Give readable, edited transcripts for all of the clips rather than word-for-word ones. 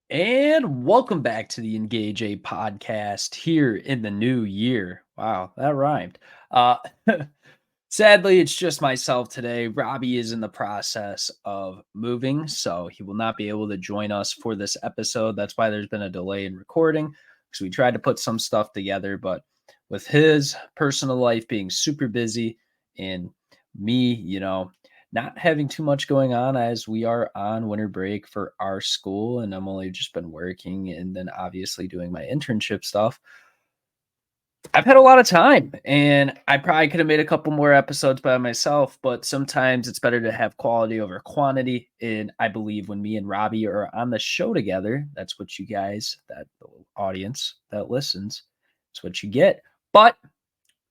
And welcome back to the Engage A podcast here in the new year. Wow, that rhymed. Uh, Sadly, it's just myself today. Robby is in the process of moving, so he will not be able to join us for this episode. That's why there's been a delay in recording because we tried to put some stuff together, but with his personal life being super busy and me, not having too much going on as we are on winter break for our school, and I'm only just been working and then obviously doing my internship stuff. I've had a lot of time and I probably could have made a couple more episodes by myself, but sometimes it's better to have quality over quantity. And I believe when me and Robbie are on the show together, that's what you guys, that the audience that listens, it's what you get. But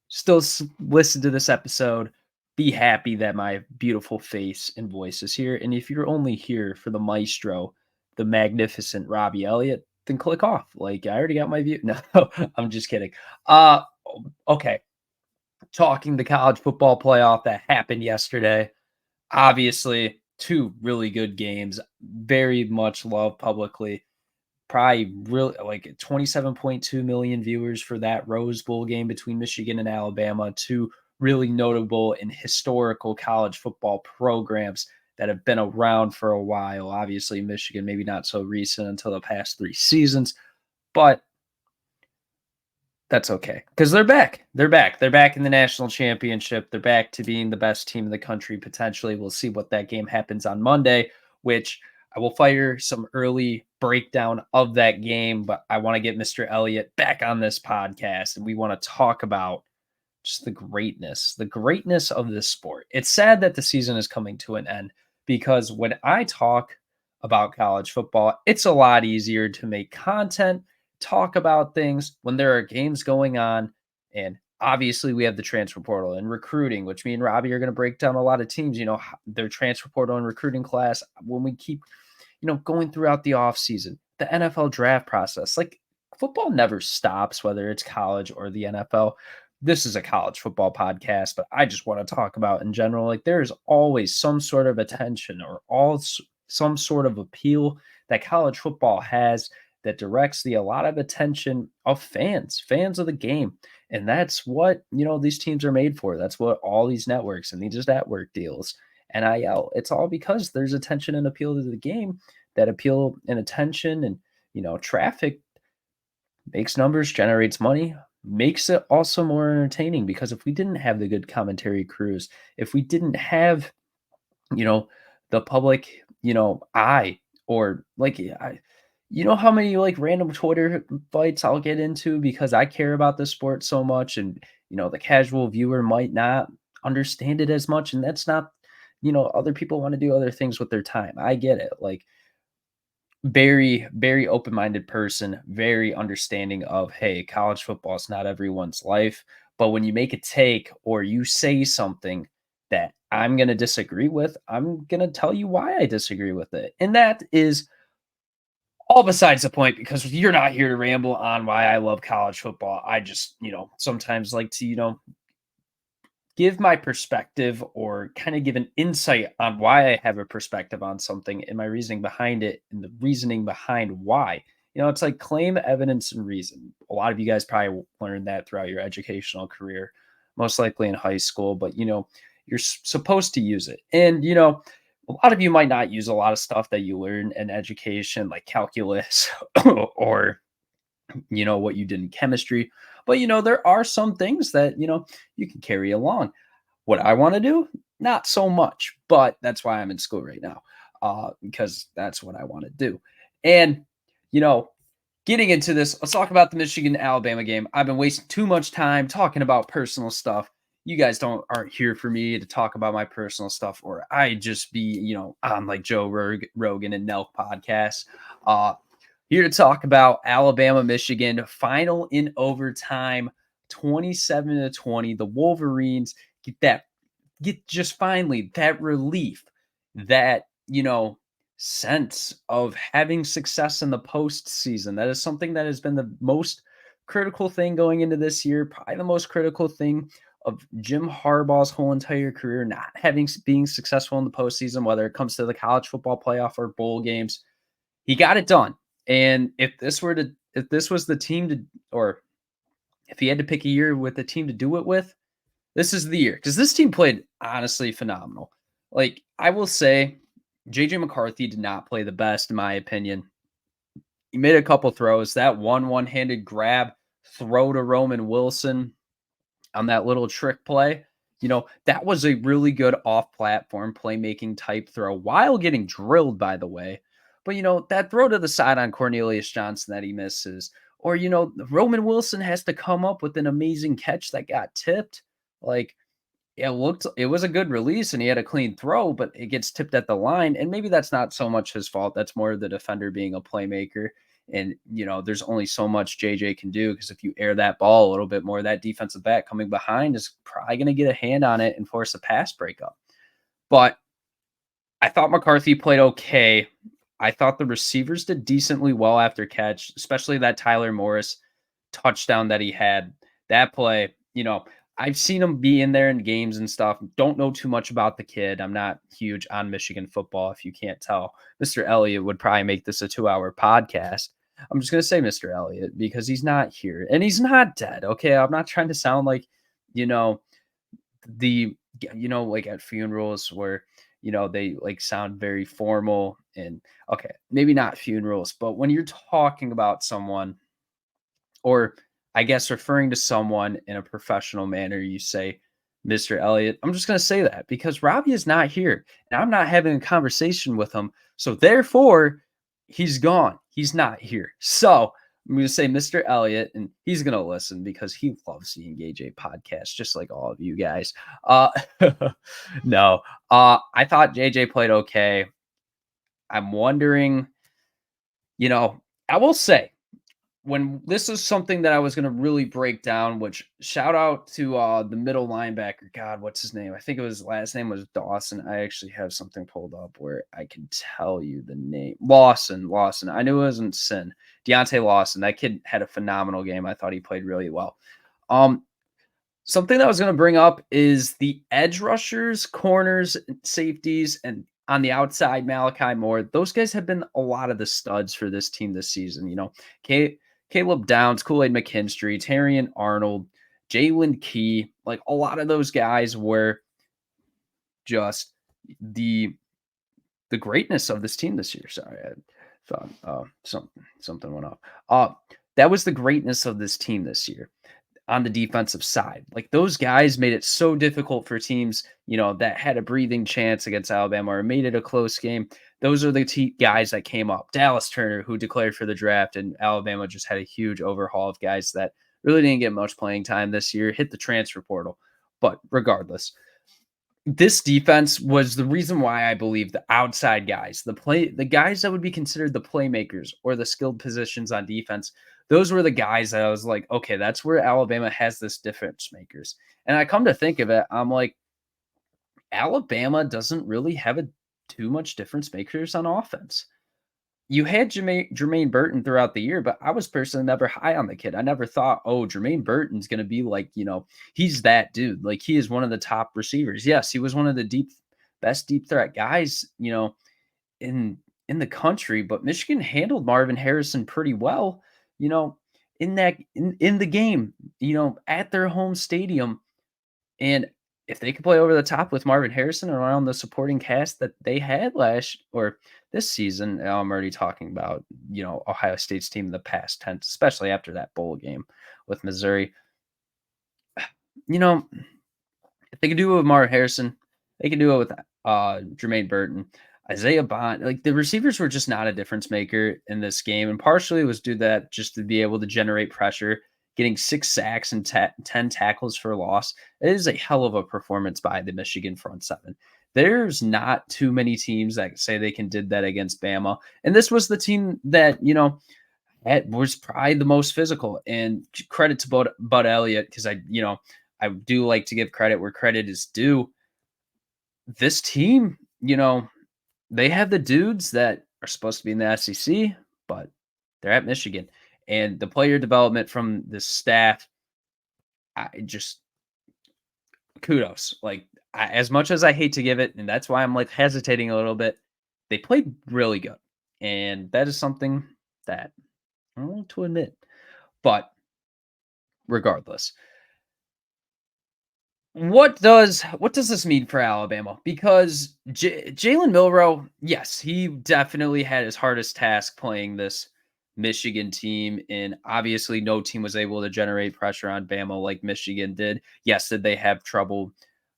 still listen to this episode. Be happy that my beautiful face and voice is here. And if you're only here for the maestro, the magnificent Robbie Elliott, then click off. Like I already got my view. No, I'm just kidding. Uh okay. Talking the college football playoff that happened yesterday. Obviously, two really good games. Very much loved publicly. Probably really like 27.2 million viewers for that Rose Bowl game between Michigan and Alabama. Two really notable and historical college football programs that have been around for a while. Obviously, Michigan, maybe not so recent until the past 3 seasons, but that's okay because they're back. They're back. They're back in the national championship. They're back to being the best team in the country potentially. We'll see what that game happens on Monday, which I will fire some early breakdown of that game. But I want to get Mr. Elliott back on this podcast, and we want to talk about just the greatness of this sport. It's sad that the season is coming to an end because when I talk about college football, it's a lot easier to make content, talk about things when there are games going on. And obviously, we have the transfer portal and recruiting, which me and Robbie are going to break down a lot of teams, their transfer portal and recruiting class when we keep, going throughout the offseason, the NFL draft process. Like football never stops, whether it's college or the NFL. This is a college football podcast, but I just want to talk about in general. Like there is always some sort of attention or some sort of appeal that college football has that directs a lot of attention of fans of the game. And that's what, these teams are made for. That's what all these networks and these network deals, NIL, it's all because there's attention and appeal to the game. That appeal and attention and, traffic makes numbers, generates money, makes it also more entertaining because if we didn't have the good commentary crews, if we didn't have, you know, the public, eye or like how many like random Twitter fights I'll get into because I care about the sport so much and the casual viewer might not understand it as much and that's not other people want to do other things with their time. I get it. Like very, very open-minded person, very understanding of, hey, college football is not everyone's life. But when you make a take or you say something that I'm going to disagree with, I'm going to tell you why I disagree with it. And that is all besides the point because you're not here to ramble on why I love college football. I just, sometimes like to, give my perspective or kind of give an insight on why I have a perspective on something and my reasoning behind it and the reasoning behind why. It's like claim, evidence, and reason. A lot of you guys probably learned that throughout your educational career, most likely in high school, but you're supposed to use it. And a lot of you might not use a lot of stuff that you learn in education, like calculus or what you did in chemistry. But there are some things that you can carry along. What I want to do, not so much, but that's why I'm in school right now, because that's what I want to do. And you know, getting into this, let's talk about the Michigan Alabama game. I've been wasting too much time talking about personal stuff. You guys aren't here for me to talk about my personal stuff, or I just be on like Joe Rogan and Nelk podcasts. Here to talk about Alabama, Michigan, final in overtime, 27-20. The Wolverines get just finally that relief, that, sense of having success in the postseason. That is something that has been the most critical thing going into this year, probably the most critical thing of Jim Harbaugh's whole entire career, not being successful in the postseason, whether it comes to the college football playoff or bowl games. He got it done. And if this was the team to, or if he had to pick a year with a team to do it with, this is the year because this team played honestly phenomenal. Like I will say, JJ McCarthy did not play the best in my opinion. He made a couple throws. That one-handed grab throw to Roman Wilson on that little trick play, that was a really good off-platform playmaking type throw while getting drilled, by the way. But, that throw to the side on Cornelius Johnson that he misses, or, Roman Wilson has to come up with an amazing catch that got tipped. Like, it was a good release and he had a clean throw, but it gets tipped at the line. And maybe that's not so much his fault. That's more the defender being a playmaker. And, there's only so much JJ can do because if you air that ball a little bit more, that defensive back coming behind is probably going to get a hand on it and force a pass breakup. But I thought McCarthy played okay. I thought the receivers did decently well after catch, especially that Tyler Morris touchdown that he had. That play, I've seen him be in there in games and stuff. Don't know too much about the kid. I'm not huge on Michigan football, if you can't tell. Mr. Elliott would probably make this a 2-hour podcast. I'm just going to say Mr. Elliott because he's not here and he's not dead. Okay. I'm not trying to sound like, you know, the like at funerals where they like sound very formal and okay, maybe not funerals, but when you're talking about someone or I guess referring to someone in a professional manner, you say Mr. Elliott. I'm just going to say that because Robby is not here and I'm not having a conversation with him, so therefore he's gone, he's not here. So I'm going to say Mr. Elliott, and he's going to listen because he loves the Engage A podcast, just like all of you guys. Uh, no, I thought JJ played okay. I'm wondering, I will say when this is something that I was going to really break down, which shout out to the middle linebacker. God, what's his name? I think it was last name was Dawson. I actually have something pulled up where I can tell you the name. Lawson. I knew it wasn't Sin. Deontay Lawson. That kid had a phenomenal game. I thought he played really well. Um, Something that I was going to bring up is the edge rushers, corners, safeties, and on the outside, Malachi Moore. Those guys have been a lot of the studs for this team this season. Caleb Downs, Kool-Aid McKinstry, Terrian Arnold, Jalen Key. Like a lot of those guys were just the greatness of this team this year. Sorry, I thought something went off. That was the greatness of this team this year on the defensive side. Like those guys made it so difficult for teams, that had a breathing chance against Alabama or made it a close game. Those are the guys that came up. Dallas Turner, who declared for the draft, and Alabama just had a huge overhaul of guys that really didn't get much playing time this year, hit the transfer portal. But regardless, this defense was the reason why I believe the outside guys, the guys that would be considered the playmakers or the skilled positions on defense, those were the guys that I was like, okay, that's where Alabama has this difference makers. And I come to think of it, I'm like, Alabama doesn't really have too much difference makers on offense. You had Jermaine Burton throughout the year, but I was personally never high on the kid. I never thought, oh, Jermaine Burton's going to be like, he's that dude. Like he is one of the top receivers. Yes, he was one of the best deep threat guys, in the country. But Michigan handled Marvin Harrison pretty well, you know, in the game, at their home stadium. And if they could play over the top with Marvin Harrison around the supporting cast that they had last or this season, I'm already talking about, Ohio State's team in the past tense, especially after that bowl game with Missouri. You know, if they could do it with Marvin Harrison, they could do it with Jermaine Burton, Isaiah Bond. Like the receivers were just not a difference maker in this game, and partially it was due to that just to be able to generate pressure. Getting 6 sacks and 10 tackles for loss. It is a hell of a performance by the Michigan front seven. There's not too many teams that say they can did that against Bama, and this was the team that was probably the most physical. And credit to Bud Elliott because I do like to give credit where credit is due. This team, they have the dudes that are supposed to be in the SEC, but they're at Michigan. And the player development from the staff, I just kudos. Like as much as I hate to give it, and that's why I'm like hesitating a little bit, they played really good, and that is something. that. I don't want to admit. But regardless, what does this mean for Alabama? Because Jalen Milrow, yes, he definitely had his hardest task playing this Michigan team, and obviously no team was able to generate pressure on Bama like Michigan did. Yes, did they have trouble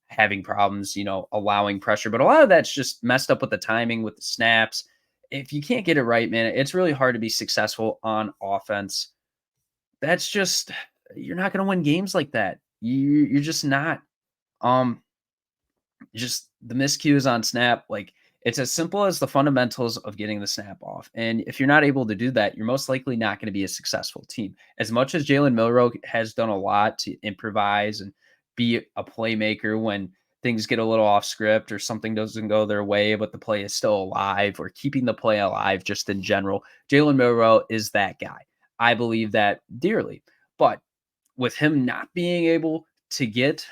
having problems, allowing pressure, but a lot of that's just messed up with the timing, with the snaps. If you can't get it right, man, it's really hard to be successful on offense. That's just you're not going to win games like that. You're just not. Um, just the miscues on snap, like it's as simple as the fundamentals of getting the snap off. And if you're not able to do that, you're most likely not going to be a successful team. As much as Jalen Milrow has done a lot to improvise and be a playmaker when things get a little off script or something doesn't go their way, but the play is still alive, or keeping the play alive just in general, Jalen Milrow is that guy. I believe that dearly. But with him not being able to get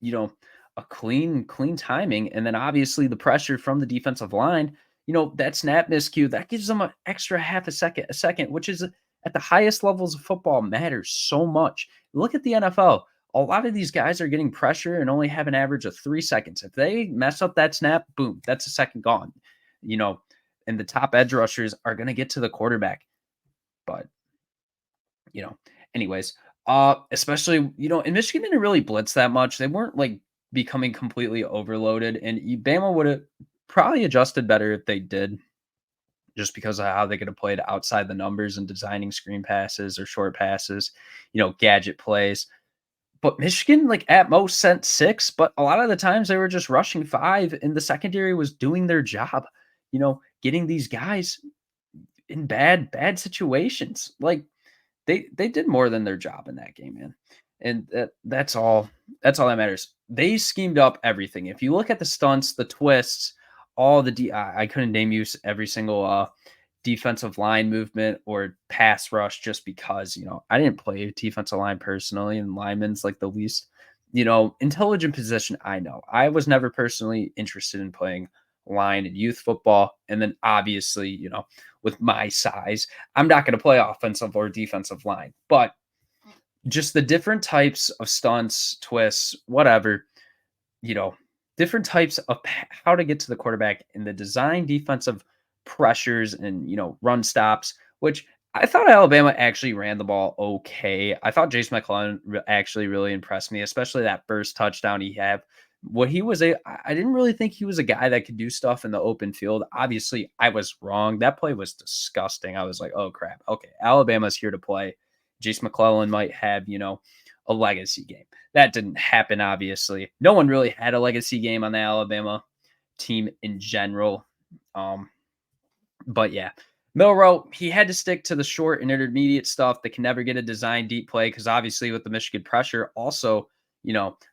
you know, a clean timing, and then obviously the pressure from the defensive line, that snap miscue, that gives them an extra half a second, which is at the highest levels of football matters so much. Look at the NFL. A lot of these guys are getting pressure and only have an average of 3 seconds. If they mess up that snap, boom, that's a second gone. You know, and the top edge rushers are going to get to the quarterback. But you know, anyways, especially, and Michigan didn't really blitz that much. They weren't like becoming completely overloaded, and Bama would have probably adjusted better if they did, just because of how they could have played outside the numbers and designing screen passes or short passes, gadget plays. But Michigan, like at most, sent six, but a lot of the times they were just rushing five, and the secondary was doing their job, getting these guys in bad situations. Like they did more than their job in that game, man. And that's all that matters. They schemed up everything. If you look at the stunts, the twists, all the I couldn't name you every single defensive line movement or pass rush, just because, I didn't play defensive line personally, and linemen's like the least, intelligent position I know. I was never personally interested in playing line in youth football. And then obviously, with my size, I'm not going to play offensive or defensive line. But just the different types of stunts, twists, whatever, you know, different types of how to get to the quarterback in the design defensive pressures and, run stops, which I thought Alabama actually ran the ball okay. I thought Jace McClellan actually really impressed me, especially that first touchdown he had. What he was I didn't really think he was a guy that could do stuff in the open field. Obviously, I was wrong. That play was disgusting. I was like, oh crap. Okay, Alabama's here to play. Jace McClellan might have, a legacy game. That didn't happen, obviously. No one really had a legacy game on the Alabama team in general. Um, but yeah, Milrow, he had to stick to the short and intermediate stuff that can never get a design deep play, because obviously with the Michigan pressure, also,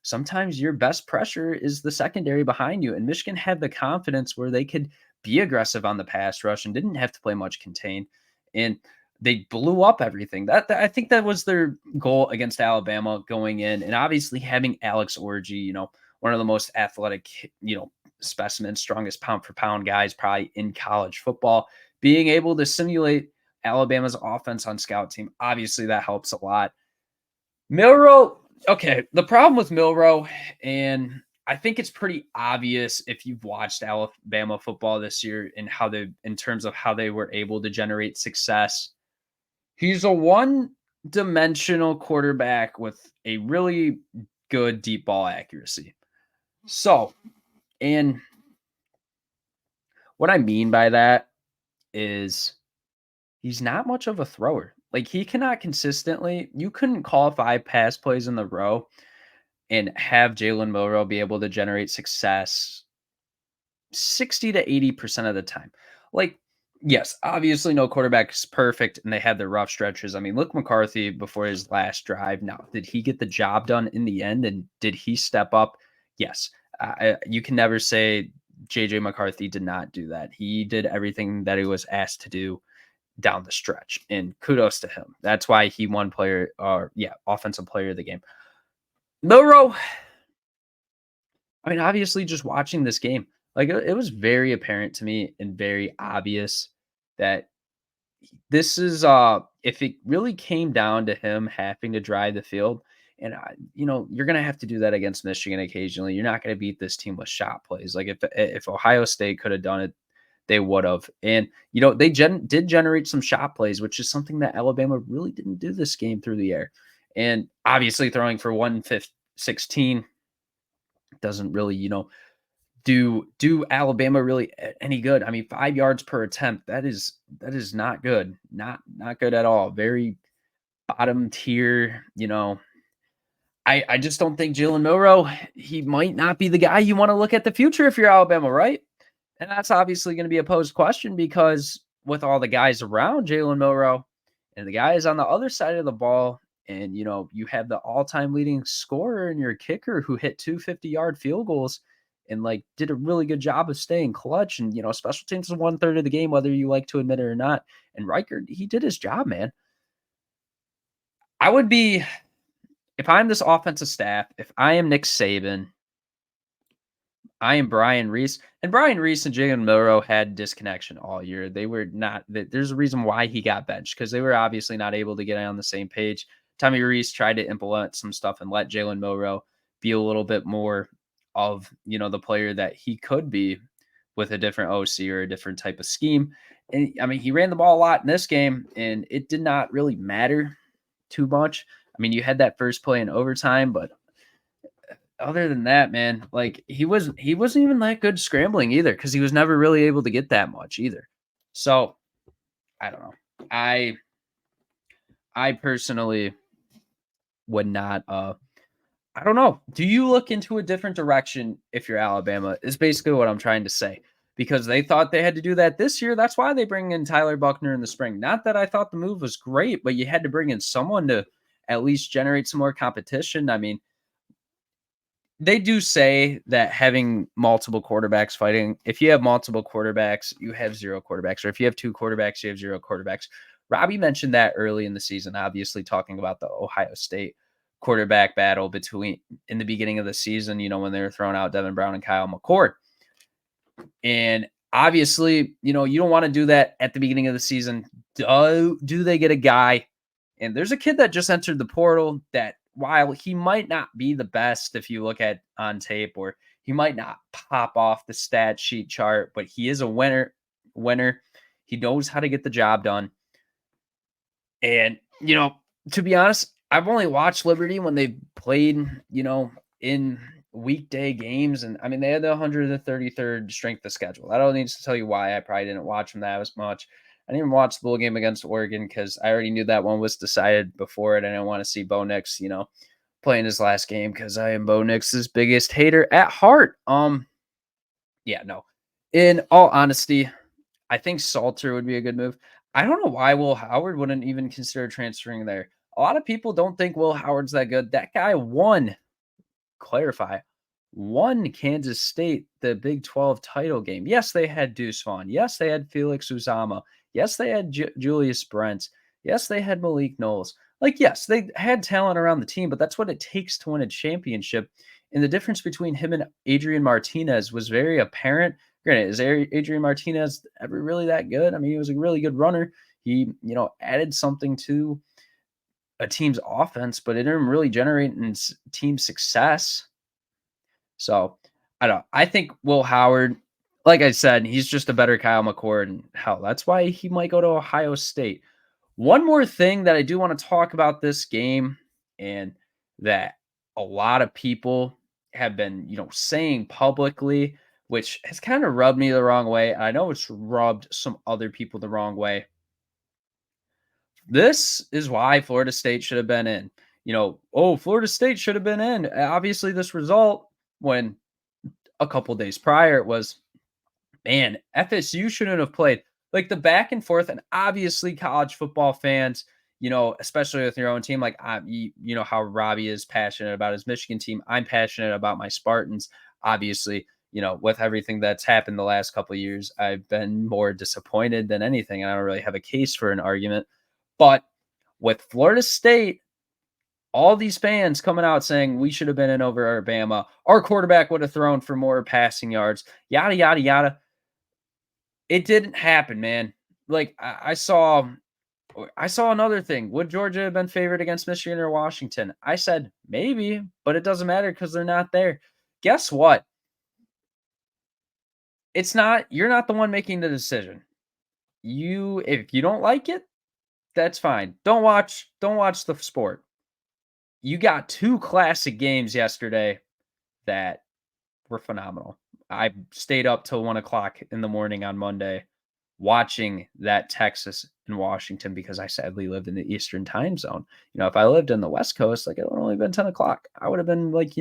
sometimes your best pressure is the secondary behind you. And Michigan had the confidence where they could be aggressive on the pass rush and didn't have to play much contain. And they blew up everything. I think that was their goal against Alabama going in. And obviously having Alex Orji, one of the most athletic, specimens, strongest pound for pound guys probably in college football, being able to simulate Alabama's offense on scout team. Obviously that helps a lot. Milrow, okay, the problem with Milrow, and I think it's pretty obvious if you've watched Alabama football this year and in terms of how they were able to generate success. He's a one-dimensional quarterback with a really good deep ball accuracy. So, and what I mean by that is he's not much of a thrower. Like, he cannot consistently, you couldn't call 5 pass plays in the row and have Jalen Milrow be able to generate success 60 to 80% of the time. Like, yes, obviously no quarterback is perfect and they had their rough stretches. I mean, look, McCarthy before his last drive. Now, did he get the job done in the end, and did he step up? Yes. You can never say JJ McCarthy did not do that. He did everything that he was asked to do down the stretch, and kudos to him. That's why he won offensive player of the game. Milrow, I mean, obviously, just watching this game, like it was very apparent to me and very obvious that This is if it really came down to him having to drive the field, and you're gonna have to do that against Michigan occasionally. You're not gonna beat this team with shot plays. Like if Ohio State could have done it, they would have. And they did generate some shot plays, which is something that Alabama really didn't do this game through the air. And obviously throwing for 116 doesn't really, do Alabama really any good. I mean, 5 yards per attempt, that is not good. Not good at all. Very bottom tier, I just don't think Jalen Milroe, he might not be the guy you want to look at the future if you're Alabama, right? And that's obviously going to be a posed question because with all the guys around Jalen Milroe and the guys on the other side of the ball, and you have the all-time leading scorer and your kicker who hit 250-yard field goals and like did a really good job of staying clutch. And special teams is 1/3 of the game, whether you like to admit it or not. And Riker, he did his job, man. I would be if I'm this offensive staff, if I am Nick Saban, I am Brian Reese, and Brian Reese and Jalen Milroe had disconnection all year. They were not. There's a reason why he got benched because they were obviously not able to get on the same page. Tommy Reese tried to implement some stuff and let Jalen Milroe be a little bit more of the player that he could be with a different OC or a different type of scheme. And I mean, he ran the ball a lot in this game, and it did not really matter too much. I mean, you had that first play in overtime, but other than that, man, like he wasn't even that good scrambling either because he was never really able to get that much either. So I don't know. I I personally would not I don't know. Do you look into a different direction if you're Alabama? Is basically what I'm trying to say. Because they thought they had to do that this year. That's why they bring in Tyler Buckner in the spring. Not that I thought the move was great, but you had to bring in someone to at least generate some more competition. I mean, they do say that having multiple quarterbacks fighting, if you have multiple quarterbacks, you have zero quarterbacks. Or if you have two quarterbacks, you have zero quarterbacks. Robby mentioned that early in the season, obviously talking about the Ohio State quarterback battle between in the beginning of the season, when they were throwing out Devin Brown and Kyle McCord. And obviously, you don't want to do that at the beginning of the season. Do they get a guy? And there's a kid that just entered the portal that while he might not be the best if you look at on tape, or he might not pop off the stat sheet chart, but he is a winner. He knows how to get the job done. And, to be honest, I've only watched Liberty when they played, in weekday games. And I mean, they had the 133rd strength of schedule. I don't need to tell you why. I probably didn't watch them that as much. I didn't even watch the bowl game against Oregon because I already knew that one was decided before it. I didn't want to see Bo Nix, playing his last game because I am Bo Nix's biggest hater at heart. Yeah, no. In all honesty, I think Salter would be a good move. I don't know why Will Howard wouldn't even consider transferring there. A lot of people don't think Will Howard's that good. That guy won Kansas State the Big 12 title game. Yes, they had Deuce Vaughn. Yes, they had Felix Uzama. Yes, they had Julius Brents. Yes, they had Malik Knowles. Like, yes, they had talent around the team, but that's what it takes to win a championship. And the difference between him and Adrian Martinez was very apparent. Granted, is Adrian Martinez ever really that good? I mean, he was a really good runner. He, added something to a team's offense, but it didn't really generate in team success. So I don't know. I think Will Howard, like I said, he's just a better Kyle McCord. And hell, that's why he might go to Ohio State. One more thing that I do want to talk about this game, and that a lot of people have been, saying publicly, which has kind of rubbed me the wrong way. I know it's rubbed some other people the wrong way. This is why Florida State should have been in. Florida State should have been in. Obviously, this result, when a couple days prior, it was, man, FSU shouldn't have played. Like the back and forth, and obviously college football fans, especially with your own team, like you know how Robby is passionate about his Michigan team. I'm passionate about my Spartans. Obviously, with everything that's happened the last couple of years, I've been more disappointed than anything. And I don't really have a case for an argument. But with Florida State, all these fans coming out saying we should have been in over Alabama. Our quarterback would have thrown for more passing yards, yada, yada, yada. It didn't happen, man. Like I saw I saw another thing. Would Georgia have been favored against Michigan or Washington? I said maybe, but it doesn't matter because they're not there. Guess what? It's not, you're not the one making the decision. If you don't like it, that's fine. Don't watch the sport. You got 2 classic games yesterday that were phenomenal. I stayed up till 1 o'clock in the morning on Monday watching that Texas and Washington because I sadly lived in the Eastern time zone. If I lived in the West Coast, like, it would only been 10 o'clock. I would have been like,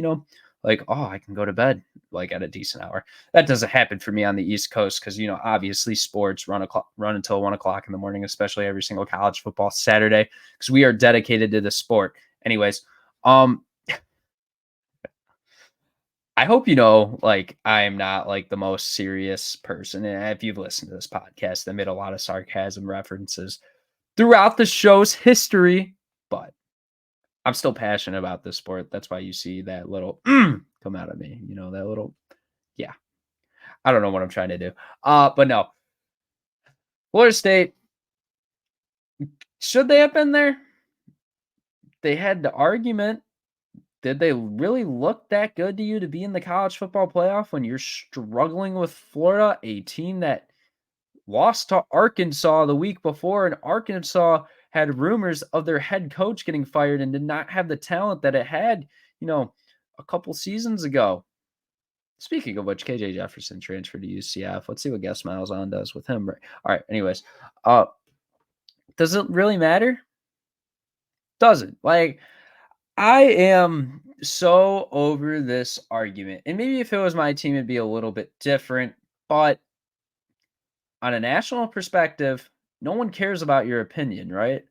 like, oh, I can go to bed like at a decent hour. That doesn't happen for me on the East Coast because, obviously sports run until 1 o'clock in the morning, especially every single college football Saturday because we are dedicated to the sport. Anyways, um, I hope like, I am not like the most serious person. And if you've listened to this podcast, I made a lot of sarcasm references throughout the show's history, but I'm still passionate about this sport. That's why you see that little come out of me, that little, yeah. I don't know what I'm trying to do. But no, Florida State, should they have been there? They had the argument. Did they really look that good to you to be in the college football playoff when you're struggling with Florida, a team that lost to Arkansas the week before, and Arkansas had rumors of their head coach getting fired and did not have the talent that it had, you know, a couple seasons ago. Speaking of which, KJ Jefferson transferred to UCF. Let's see what Gus Malzahn does with him. All right. Anyways, uh, does it really matter? Doesn't. Like, I am so over this argument. And maybe if it was my team, it'd be a little bit different. But on a national perspective, no one cares about your opinion, right?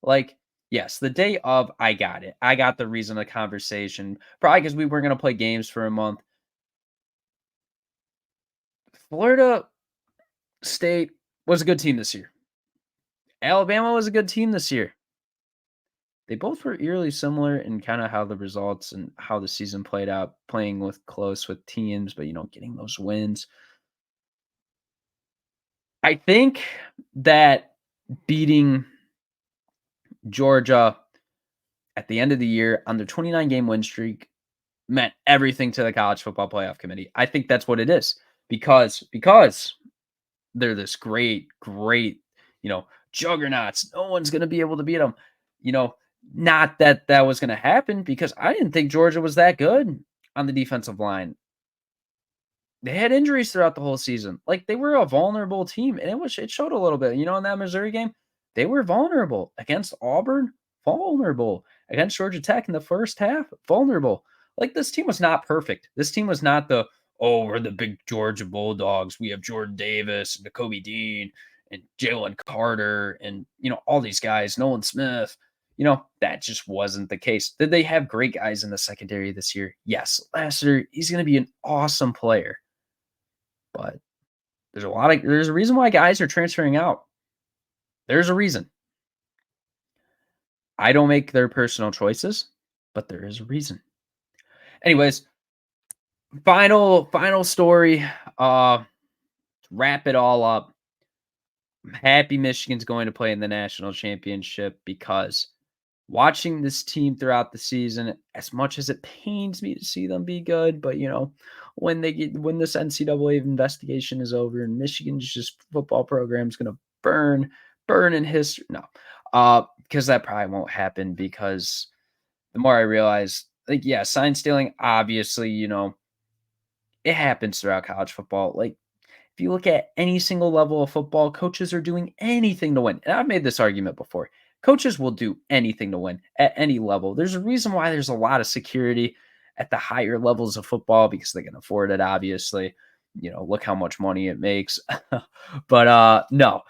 Like, yes, the day of, I got it. I got the reason of the conversation. Probably because we weren't going to play games for a month. Florida State was a good team this year. Alabama was a good team this year. They both were eerily similar in kind of how the results and how the season played out, playing with teams, but getting those wins. I think that beating Georgia at the end of the year on their 29 game win streak meant everything to the college football playoff committee. I think that's what it is because they're this great, juggernauts. No one's going to be able to beat them. You know, Not that that was going to happen because I didn't think Georgia was that good on the defensive line. They had injuries throughout the whole season. Like, they were a vulnerable team, and it showed a little bit. In that Missouri game, they were vulnerable against Auburn, vulnerable against Georgia Tech in the first half, vulnerable. Like, this team was not perfect. This team was not we're the big Georgia Bulldogs. We have Jordan Davis and Kobe Dean and Jalen Carter and all these guys, Nolan Smith. That just wasn't the case. Did they have great guys in the secondary this year? Yes. Last year, he's going to be an awesome player. But there's a reason why guys are transferring out. There's a reason. I don't make their personal choices, but there is a reason. Anyways, final story. Wrap it all up. I'm happy Michigan's going to play in the national championship because watching this team throughout the season, as much as it pains me to see them be good, but when this NCAA investigation is over and Michigan's just football program is gonna burn in history. No. Because that probably won't happen because the more I realize, like, yeah, sign stealing, obviously, it happens throughout college football. Like, if you look at any single level of football, coaches are doing anything to win. And I've made this argument before. Coaches will do anything to win at any level. There's a reason why there's a lot of security at the higher levels of football because they can afford it, obviously. Look how much money it makes. But no,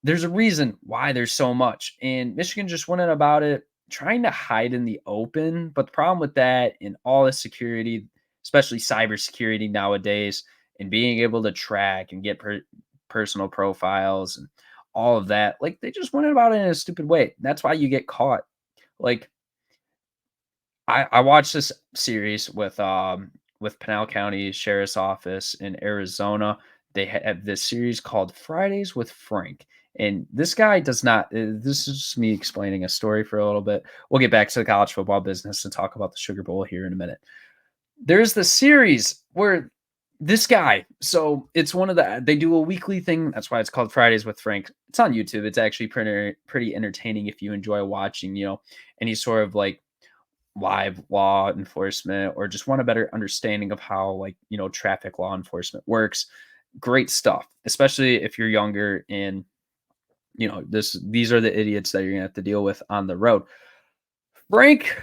there's a reason why there's so much. And Michigan just went in about it, trying to hide in the open. But the problem with that and all the security, especially cybersecurity nowadays, and being able to track and get personal profiles and all of that, like, they just went about it in a stupid way. That's why you get caught. Like, I watched this series with Pinal County Sheriff's Office in Arizona. They have this series called Fridays with Frank. And this guy does not. This is just me explaining a story for a little bit. We'll get back to the college football business and talk about the Sugar Bowl here in a minute. There's the series where this guy, so it's one of they do a weekly thing. That's why it's called Fridays with Frank. It's on YouTube. It's actually pretty entertaining if you enjoy watching, any sort of like live law enforcement or just want a better understanding of how like, traffic law enforcement works. Great stuff, especially if you're younger and these are the idiots that you're gonna have to deal with on the road. Frank,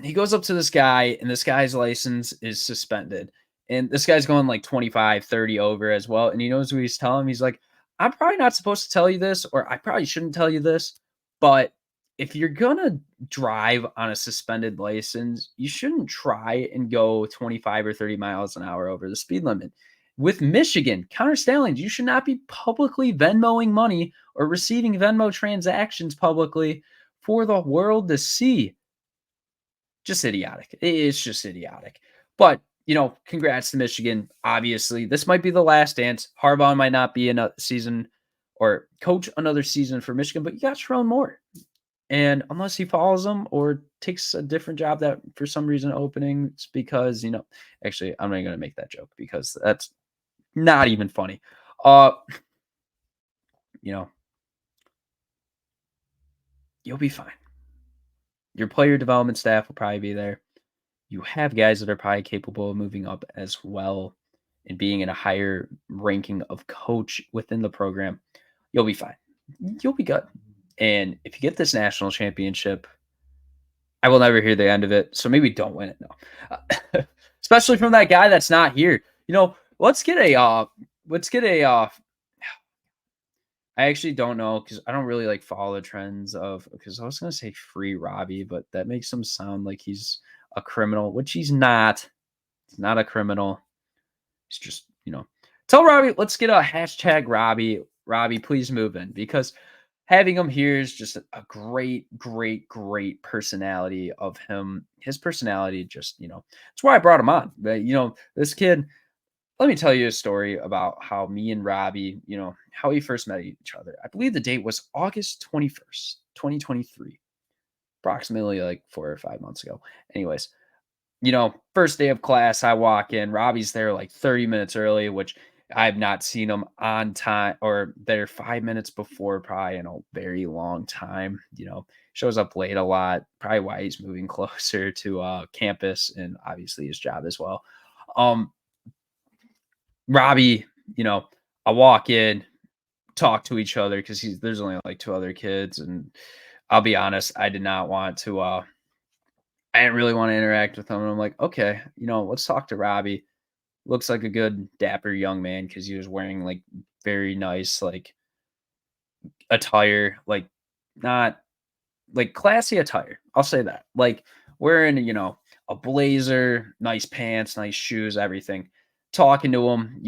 he goes up to this guy, and this guy's license is suspended. And this guy's going like 25, 30 over as well. And he knows what he's telling him. He's like, I'm probably not supposed to tell you this, or I probably shouldn't tell you this. But if you're going to drive on a suspended license, you shouldn't try and go 25 or 30 miles an hour over the speed limit. With Michigan, counter stallions, you should not be publicly Venmoing money or receiving Venmo transactions publicly for the world to see. Just idiotic. It's just idiotic. But, congrats to Michigan. Obviously, this might be the last dance. Harbaugh might not be another season or coach another season for Michigan, but you got Sharon Moore. And unless he follows them or takes a different job that for some reason openings, because, actually, I'm not going to make that joke because that's not even funny. You know, you'll be fine. Your player development staff will probably be there. You have guys that are probably capable of moving up as well and being in a higher ranking of coach within the program. You'll be fine. You'll be good. And if you get this national championship, I will never hear the end of it. So maybe don't win it. No, especially from that guy that's not here. Let's get a I actually don't know because I don't really like follow the trends of because I was gonna say free Robby, but that makes him sound like he's a criminal, which he's not. He's not a criminal. He's just, tell Robby, let's get a hashtag Robby. Robby, please move in because having him here is just a great, great, great personality of him. His personality just, that's why I brought him on. But, this kid, let me tell you a story about how me and Robby, how we first met each other. I believe the date was August 21st, 2023, approximately like 4 or 5 months ago. Anyways, first day of class, I walk in. Robby's there like 30 minutes early, which I've not seen him on time or there 5 minutes before, probably in a very long time. Shows up late a lot, probably why he's moving closer to campus and obviously his job as well. Robby, I walk in, talk to each other because there's only like two other kids, and I'll be honest, I did not want to. I didn't really want to interact with him. And I'm like, okay, let's talk to Robby. Looks like a good dapper young man because he was wearing like very nice like attire, like not like classy attire. I'll say that. Like wearing, a blazer, nice pants, nice shoes, everything. Talking to him,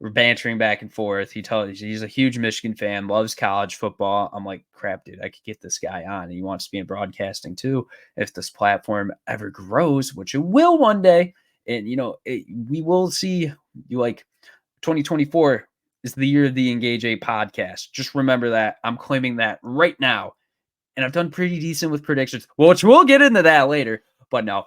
we're bantering back and forth. He tells he's a huge Michigan fan, loves college football. I'm like, crap, dude, I could get this guy on. And he wants to be in broadcasting too. If this platform ever grows, which it will one day, and we will see you like 2024 is the year of the Engage A podcast. Just remember that. I'm claiming that right now and I've done pretty decent with predictions, which we'll get into that later. But no,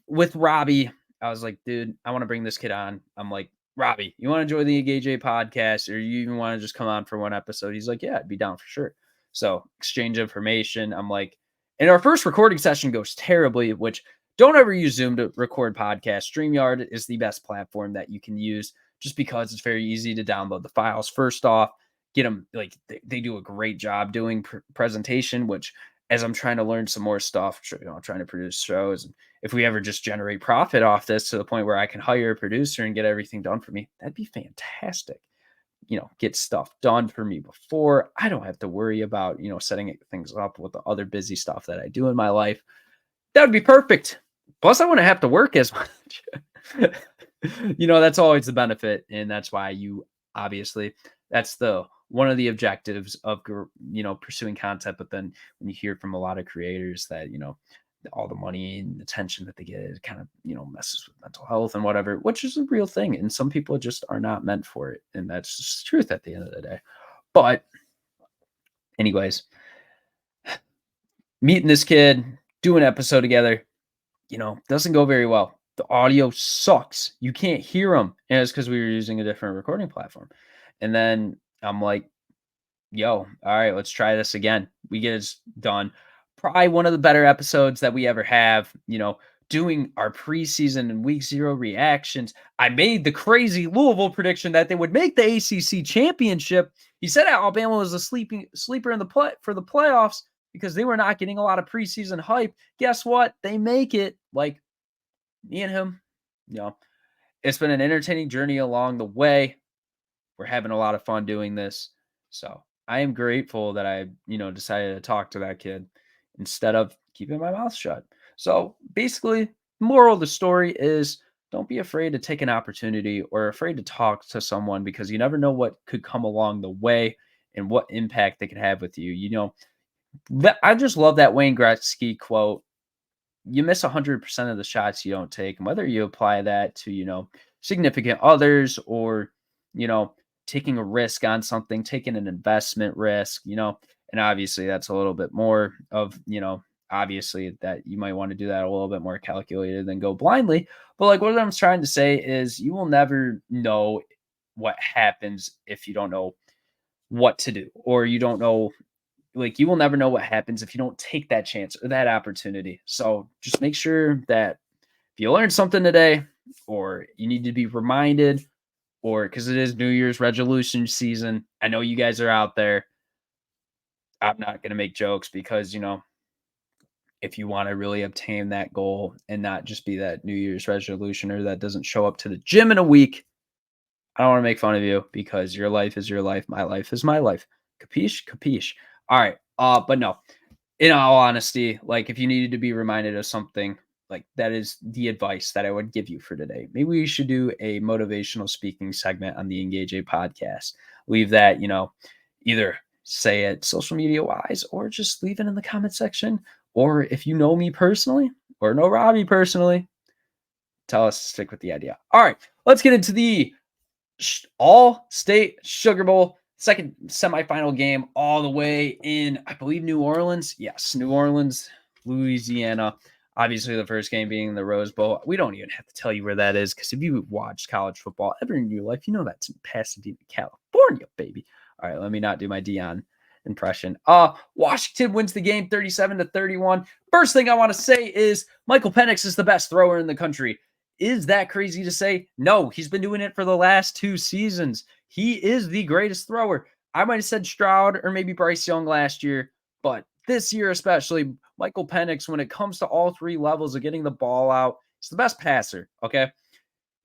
with Robby, I was like, dude, I want to bring this kid on. I'm like, Robby, you want to join the Engage A podcast, or you even want to just come on for one episode? He's like, yeah, I'd be down for sure. So exchange information. I'm like, and our first recording session goes terribly, which don't ever use Zoom to record podcasts. StreamYard is the best platform that you can use just because it's very easy to download the files. First off, get them like they do a great job doing presentation, which as I'm trying to learn some more stuff, trying to produce shows. And if we ever just generate profit off this to the point where I can hire a producer and get everything done for me, that'd be fantastic. Get stuff done for me before I don't have to worry about, setting things up with the other busy stuff that I do in my life. That would be perfect. Plus, I wouldn't have to work as much. That's always the benefit. And that's why obviously, that's one of the objectives of pursuing content. But then when you hear from a lot of creators that all the money and attention that they get, it kind of messes with mental health and whatever, which is a real thing, and some people just are not meant for it, and that's just the truth at the end of the day. But anyways, meeting this kid, doing an episode together, doesn't go very well. The audio sucks. You can't hear him. And it's because we were using a different recording platform. And then I'm like, yo, all right, let's try this again. We get it done. Probably one of the better episodes that we ever have, doing our preseason and week 0 reactions. I made the crazy Louisville prediction that they would make the ACC championship. He said Alabama was a sleeper in the for the playoffs because they were not getting a lot of preseason hype. Guess what? They make it. Like me and him, it's been an entertaining journey along the way. We're having a lot of fun doing this. So I am grateful that I, decided to talk to that kid instead of keeping my mouth shut. So basically, moral of the story is don't be afraid to take an opportunity or afraid to talk to someone because you never know what could come along the way and what impact they could have with you. I just love that Wayne Gretzky quote. You miss 100% of the shots you don't take. And whether you apply that to, significant others or, you know, taking a risk on something, taking an investment risk, and obviously that's a little bit more of, obviously that you might want to do that a little bit more calculated than go blindly. But like what I'm trying to say is you will never know what happens if you don't know what to do or you don't know like you will never know what happens if you don't take that chance or that opportunity. So just make sure that if you learned something today or you need to be reminded or because it is New Year's resolution season, I know you guys are out there. I'm not going to make jokes because, if you want to really obtain that goal and not just be that New Year's resolutioner that doesn't show up to the gym in a week, I don't want to make fun of you because your life is your life. My life is my life. Capiche? Capiche. All right. But no, in all honesty, like if you needed to be reminded of something, like that is the advice that I would give you for today. Maybe we should do a motivational speaking segment on the Engage A podcast. Leave that, either say it social media wise or just leave it in the comment section. Or if you know me personally or know Robby personally, tell us to stick with the idea. All right, let's get into the all-state Sugar Bowl, second semifinal game all the way in, I believe, New Orleans. Yes, New Orleans, Louisiana. Obviously, the first game being the Rose Bowl. We don't even have to tell you where that is because if you watched college football ever in your life, you know that's in Pasadena, California, baby. All right, let me not do my Dion impression. Washington wins the game 37-31. First thing I want to say is Michael Penix is the best thrower in the country. Is that crazy to say? No, he's been doing it for the last 2 seasons. He is the greatest thrower. I might have said Stroud or maybe Bryce Young last year, but this year especially, Michael Penix, when it comes to all 3 levels of getting the ball out, he's the best passer, okay?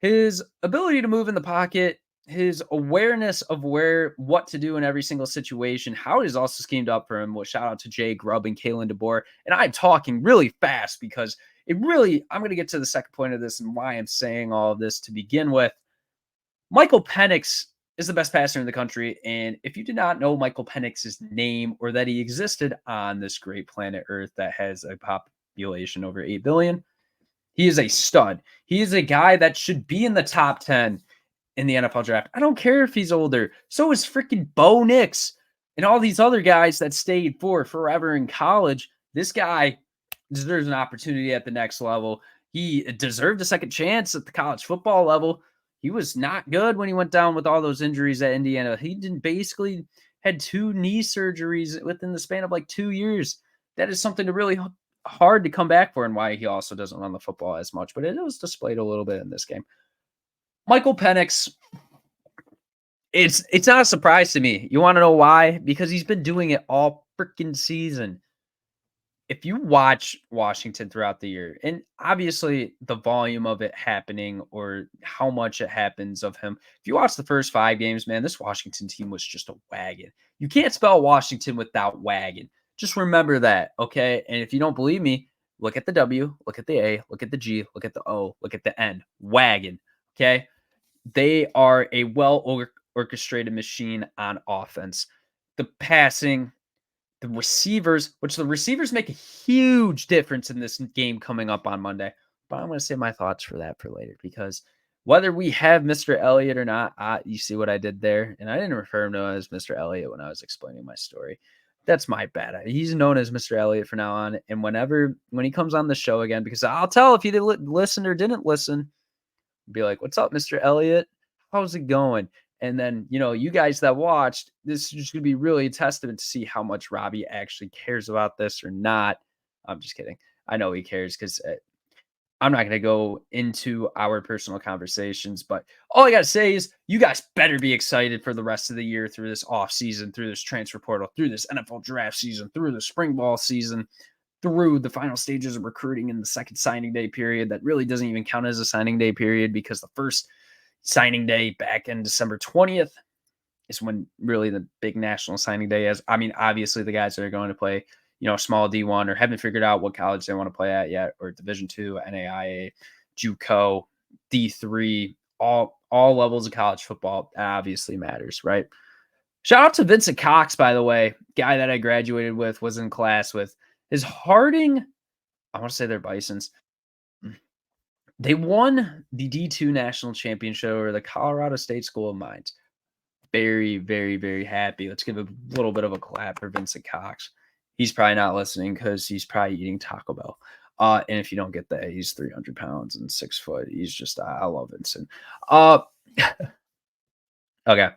His ability to move in the pocket, his awareness of what to do in every single situation, how it is also schemed up for him. Well, shout out to Jay Grubb and Kalen DeBoer. And I'm talking really fast because I'm going to get to the second point of this and why I'm saying all of this to begin with. Michael Penix is the best passer in the country. And if you did not know Michael Penix's name or that he existed on this great planet Earth that has a population over 8 billion, he is a stud. He is a guy that should be in the top 10 in the NFL draft. I don't care if he's older. So is freaking Bo Nix and all these other guys that stayed for forever in college. This guy deserves an opportunity at the next level. He deserved a second chance at the college football level. He was not good when he went down with all those injuries at Indiana. He basically had 2 knee surgeries within the span of like 2 years. That is something to really hard to come back for and why he also doesn't run the football as much, but it was displayed a little bit in this game. Michael Penix, it's not a surprise to me. You want to know why? Because he's been doing it all freaking season. If you watch Washington throughout the year, and obviously the volume of it happening or how much it happens of him, if you watch the first 5 games, man, this Washington team was just a wagon. You can't spell Washington without wagon. Just remember that, okay? And if you don't believe me, look at the W, look at the A, look at the G, look at the O, look at the N. Wagon, okay? They are a orchestrated machine on offense. The passing, the receivers, which the receivers make a huge difference in this game coming up on Monday. But I'm going to save my thoughts for that for later because whether we have Mr. Elliott or not, you see what I did there? And I didn't refer him to as Mr. Elliott when I was explaining my story. That's my bad. He's known as Mr. Elliott for now on. And when he comes on the show again, because I'll tell if he did listen or didn't listen, be like, "What's up, Mr. Elliott? How's it going?" And then, you guys that watched, this is just gonna be really a testament to see how much Robby actually cares about this or not. I'm just kidding. I know he cares because I'm not gonna go into our personal conversations, but all I gotta say is you guys better be excited for the rest of the year through this off season, through this transfer portal, through this NFL draft season, through the spring ball season, through the final stages of recruiting in the second signing day period that really doesn't even count as a signing day period because the first signing day back in December 20th is when really the big national signing day is. I mean, obviously the guys that are going to play, small D1 or haven't figured out what college they want to play at yet, or Division two, NAIA, JUCO, D3, all levels of college football obviously matters, right? Shout out to Vincent Cox, by the way, guy that I graduated with, was in class with. His Harding, I want to say they're Bisons. They won the D2 national championship over the Colorado State School of Mines. Very, very, very happy. Let's give a little bit of a clap for Vincent Cox. He's probably not listening because he's probably eating Taco Bell. And if you don't get that, he's 300 pounds and 6 foot. He's just, I love Vincent. Okay.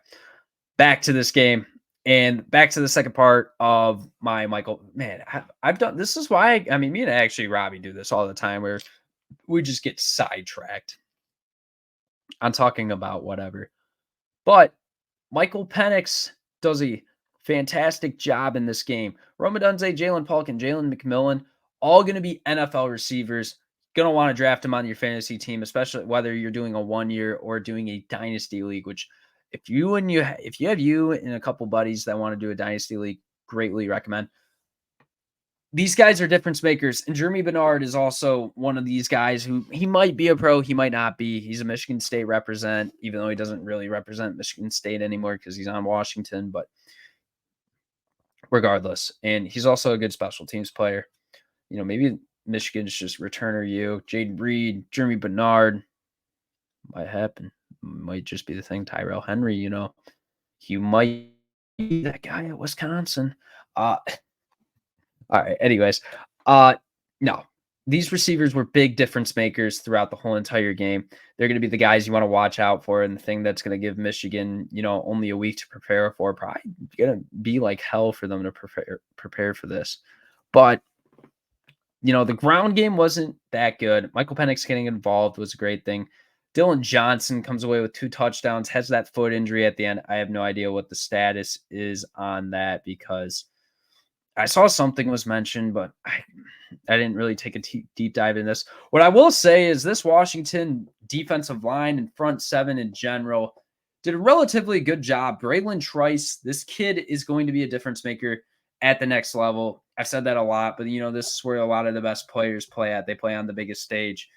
Back to this game and back to the second part of my Michael. Man, I've done this. Is why I mean, me and actually Robby do this all the time where we just get sidetracked on talking about whatever. But Michael Penix does a fantastic job in this game. Rome Odunze, Jalen Polk, and Jalen McMillan, all going to be NFL receivers. Going to want to draft them on your fantasy team, especially whether you're doing a 1 year or doing a dynasty league. Which, if you have you and a couple buddies that want to do a dynasty league, greatly recommend. These guys are difference makers, and Jeremy Bernard is also one of these guys who he might be a pro, he might not be. He's a Michigan State represent, even though he doesn't really represent Michigan State anymore because he's on Washington, but regardless. And he's also a good special teams player. Maybe Michigan's just returner you. Jaden Reed, Jeremy Bernard might happen. Might just be the thing. Tyrell Henry, he might be that guy at Wisconsin. All right. Anyways, no, these receivers were big difference makers throughout the whole entire game. They're going to be the guys you want to watch out for, and the thing that's going to give Michigan, only a week to prepare for. Probably going to be like hell for them to prepare for this. But the ground game wasn't that good. Michael Penix getting involved was a great thing. Dylan Johnson comes away with 2 touchdowns, has that foot injury at the end. I have no idea what the status is on that because I saw something was mentioned, but I didn't really take a deep dive in this. What I will say is this Washington defensive line and front seven in general did a relatively good job. Braylon Trice, this kid is going to be a difference maker at the next level. I've said that a lot, but this is where a lot of the best players play at. They play on the biggest stage.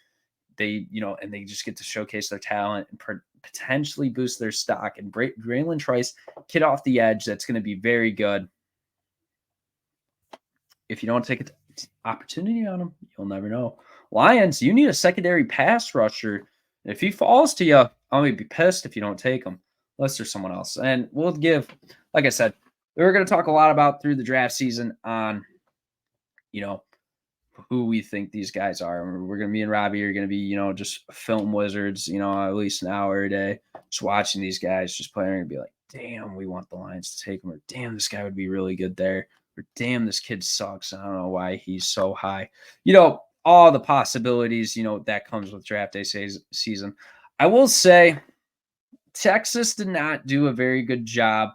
They, and they just get to showcase their talent and potentially boost their stock. And Braylon Trice, kid off the edge, that's going to be very good. If you don't take an opportunity on him, you'll never know. Lions, you need a secondary pass rusher. If he falls to you, I'm going to be pissed if you don't take him, unless there's someone else. And we'll give, like I said, we're going to talk a lot about through the draft season on, who we think these guys are. We're going to, me and Robby are going to be, just film wizards, at least an hour a day, just watching these guys just playing and be like, damn, we want the Lions to take him, or damn, this guy would be really good there. Or damn, this kid sucks. I don't know why he's so high. All the possibilities, that comes with draft day season. I will say Texas did not do a very good job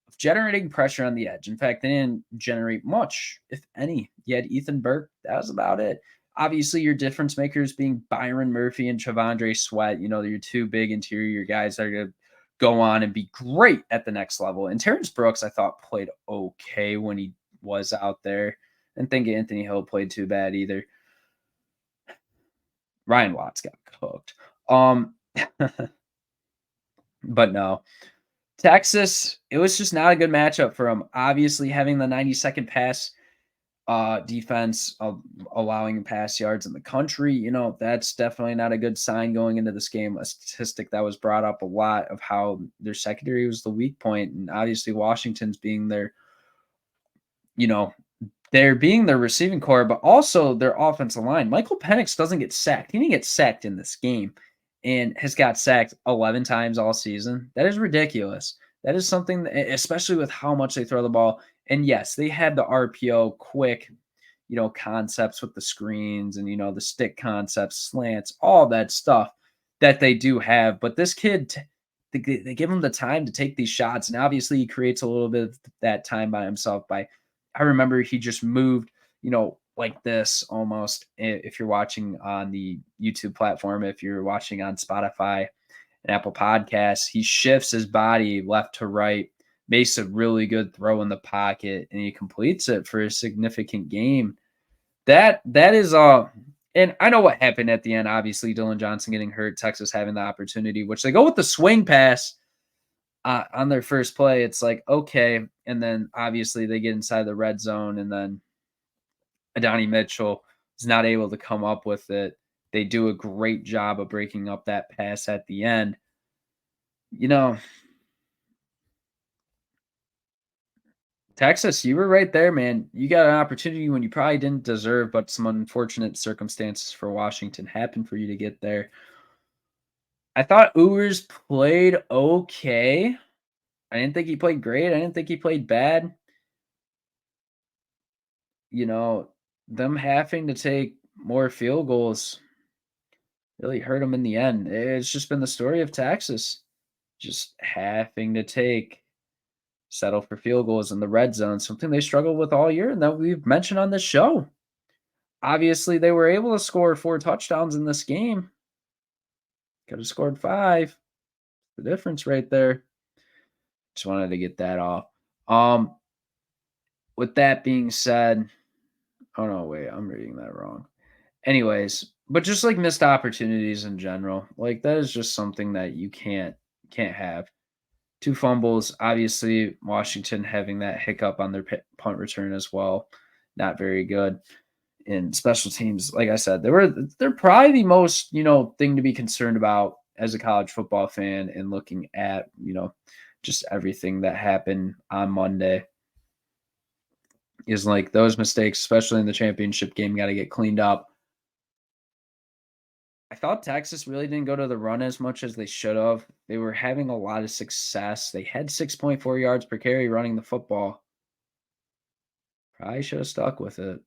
of generating pressure on the edge. In fact, they didn't generate much, if any. You had Ethan Burke. That was about it. Obviously, your difference makers being Byron Murphy and Chavondre Sweat. Your 2 big interior guys that are going to go on and be great at the next level. And Terrence Brooks, I thought, played okay when he was out there. And think Anthony Hill played too bad either. Ryan Watts got cooked. But no. Texas, it was just not a good matchup for him. Obviously, having the 90-second pass defense of allowing pass yards in the country. That's definitely not a good sign going into this game. A statistic that was brought up a lot of how their secondary was the weak point, and obviously Washington's being you know, they're being their receiving core, but also their offensive line. Michael Penix doesn't get sacked. He didn't get sacked in this game and has got sacked 11 times all season. That is ridiculous. That is something, especially with how much they throw the ball. And yes, they had the RPO quick, concepts with the screens and, the stick concepts, slants, all that stuff that they do have. But this kid, they give him the time to take these shots. And obviously, he creates a little bit of that time by himself. I remember he just moved, like this almost. If you're watching on the YouTube platform, if you're watching on Spotify and Apple Podcasts, he shifts his body left to right, makes a really good throw in the pocket, and he completes it for a significant game. That is and I know what happened at the end. Obviously, Dylan Johnson getting hurt, Texas having the opportunity, which they go with the swing pass on their first play. It's like, okay. And then obviously they get inside the red zone, and then Adonai Mitchell is not able to come up with it. They do a great job of breaking up that pass at the end. You know, Texas, you were right there, man. You got an opportunity when you probably didn't deserve, but some unfortunate circumstances for Washington happened for you to get there. I thought Ewers played okay. I didn't think he played great. I didn't think he played bad. You know, them having to take more field goals really hurt them in the end. It's just been the story of Texas, just having to settle for field goals in the red zone, something they struggled with all year and that we've mentioned on this show. Obviously, they were able to score 4 touchdowns in this game. Could have scored 5. The difference right there. Just wanted to get that off. Um, with that being said, oh no, wait, I'm reading that wrong. Anyways, but just like missed opportunities in general, like that is just something that you can't have. 2 fumbles, obviously Washington having that hiccup on their punt return as well. Not very good. In special teams, like I said, they're probably the most, thing to be concerned about as a college football fan and looking at, just everything that happened on Monday is like those mistakes, especially in the championship game, got to get cleaned up. I thought Texas really didn't go to the run as much as they should have. They were having a lot of success. They had 6.4 yards per carry running the football. Probably should have stuck with it.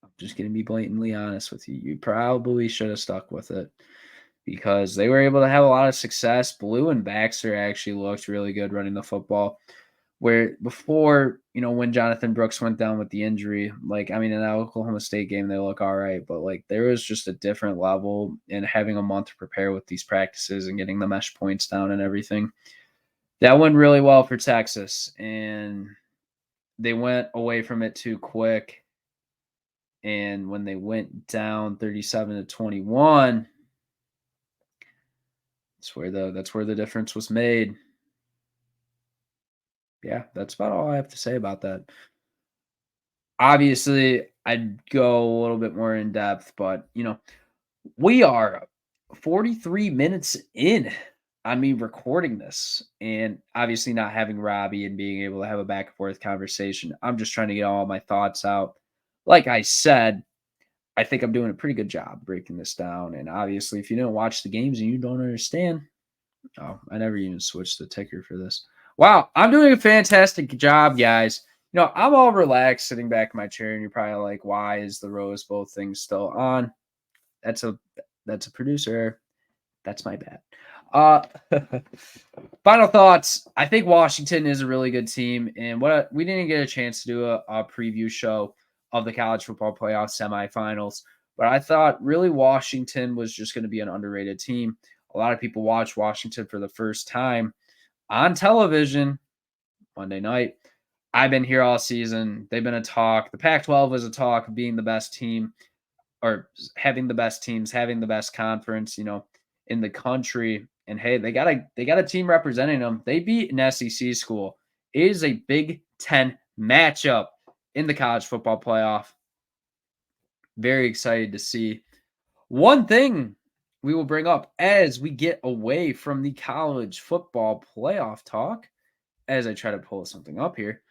I'm just going to be blatantly honest with you. You probably should have stuck with it because they were able to have a lot of success. Blue and Baxter actually looked really good running the football. Where before, when Jonathan Brooks went down with the injury, like, I mean, in that Oklahoma State game, they look all right, but like there was just a different level in having a month to prepare with these practices and getting the mesh points down and everything. That went really well for Texas, and they went away from it too quick. And when they went down 37-21, that's where the difference was made. Yeah, that's about all I have to say about that. Obviously, I'd go a little bit more in depth, but we are 43 minutes in on me recording this and obviously not having Robby and being able to have a back and forth conversation. I'm just trying to get all my thoughts out. Like I said, I think I'm doing a pretty good job breaking this down. And obviously, if you didn't watch the games and you don't understand, oh, I never even switched the ticker for this. Wow, I'm doing a fantastic job, guys. I'm all relaxed sitting back in my chair, and you're probably like, why is the Rose Bowl thing still on? That's a producer error. That's my bad. Uh Final thoughts. I think Washington is a really good team, and we didn't get a chance to do a preview show of the college football playoff semifinals, but I thought really Washington was just going to be an underrated team. A lot of people watch Washington for the first time on television Monday night. I've been here all season. They've been a talk. The Pac-12 was a talk of being the best team or having the best teams, having the best conference, in the country. And hey, they got a team representing them. They beat an SEC school. It is a Big Ten matchup. in the college football playoff. Very excited to see. One thing we will bring up as we get away from the college football playoff talk, as I try to pull something up here.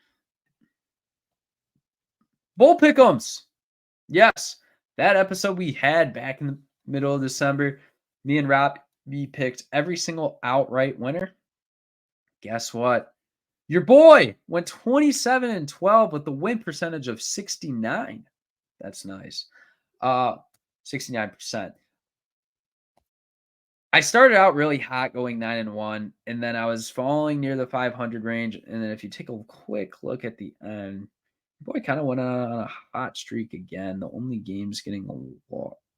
Bowl pick'ems. Yes, that episode we had back in the middle of December, me and Robby picked every single outright winner. Guess what? Your boy went 27-12 with the win percentage of 69. That's nice. 69%. I started out really hot going 9-1, and then I was falling near the 500 range. And then if you take a quick look at the end, boy kind of went on a hot streak again. The only games getting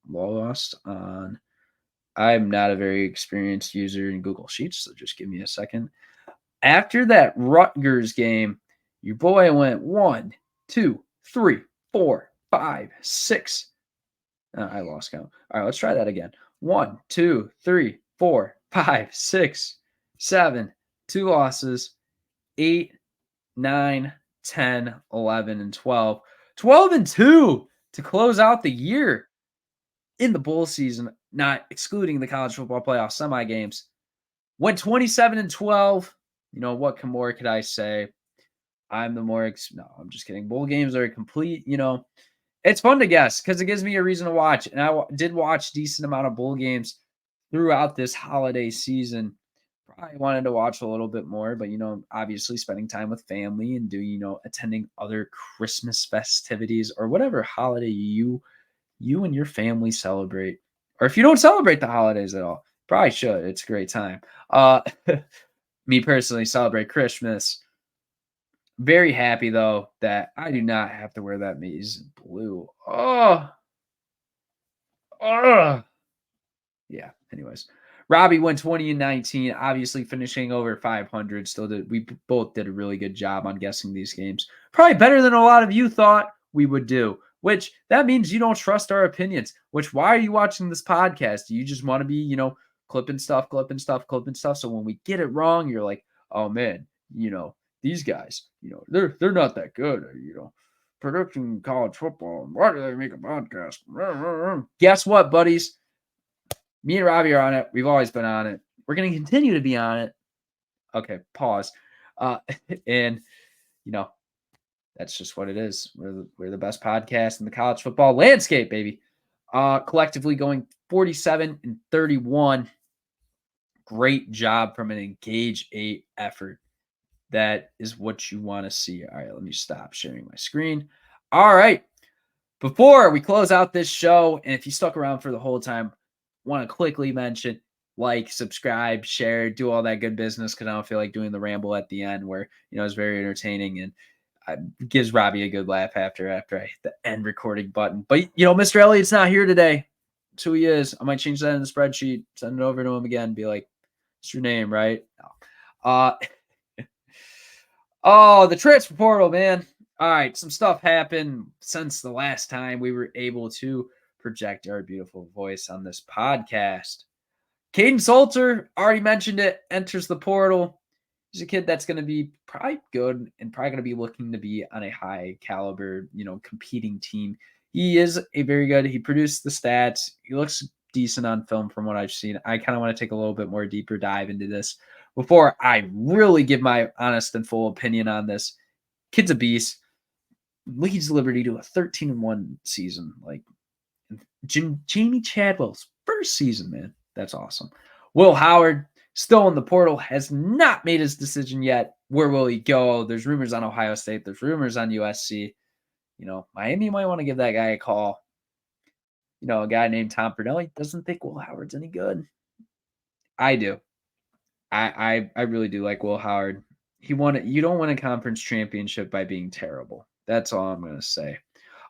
lost on. I'm not a very experienced user in Google Sheets, so just give me a second. After that Rutgers game, your boy went 1, 2, 3, 4, 5, 6. I lost count. All right, let's try that again. 1, 2, 3, 4, 5, 6, 7. 2 losses. 8, 9, 10, 11, and 12. 12-2 to close out the year in the bowl season, not excluding the college football playoff semi games. Went 27-12. You know, what more could I say? I'm the more no, I'm just kidding. Bowl games are complete, it's fun to guess because it gives me a reason to watch. And I did watch a decent amount of bowl games throughout this holiday season. Probably wanted to watch a little bit more, but obviously spending time with family and doing, attending other Christmas festivities or whatever holiday you and your family celebrate. Or if you don't celebrate the holidays at all, probably should. It's a great time. Me personally celebrate Christmas. Very happy though that I do not have to wear that maize blue. Oh, yeah. Anyways, Robby went 20-19, obviously finishing over 500. Still did we both did a really good job on guessing these games. Probably better than a lot of you thought we would do. Which that means you don't trust our opinions. Which why are you watching this podcast? Do you just want to be, clipping stuff. So when we get it wrong, you're like, oh man, these guys, they're not that good, predicting college football. Why do they make a podcast? Guess what, buddies? Me and Robby are on it. We've always been on it. We're going to continue to be on it. Okay, pause. And that's just what it is. We're the best podcast in the college football landscape, baby. Collectively going 47-31. Great job from an Engage 8 effort. That is what you want to see. All right, let me stop sharing my screen. All right. Before we close out this show, and if you stuck around for the whole time, want to quickly mention, like, subscribe, share, do all that good business because I don't feel like doing the ramble at the end where, it's very entertaining and gives Robby a good laugh after I hit the end recording button. But, Mr. Elliott's not here today. That's who he is. I might change that in the spreadsheet, send it over to him again, be like, it's your name, right? No. Oh, the transfer portal, man. All right, some stuff happened since the last time we were able to project our beautiful voice on this podcast. Caden Salter, already mentioned it, enters the portal. He's a kid that's going to be probably good and probably going to be looking to be on a high caliber, competing team. He is a very good. He produced the stats. He looks decent on film from what I've seen. I kind of want to take a little bit more deeper dive into this before I really give my honest and full opinion on this. Kid's a beast. Leads Liberty to a 13-1 season. Like Jamie Chadwell's first season, man. That's awesome. Will Howard, still in the portal, has not made his decision yet. Where will he go? There's rumors on Ohio State. There's rumors on USC. Miami might want to give that guy a call. A guy named Tom Pernelli doesn't think Will Howard's any good. I do. I really do like Will Howard. You don't win a conference championship by being terrible. That's all I'm going to say.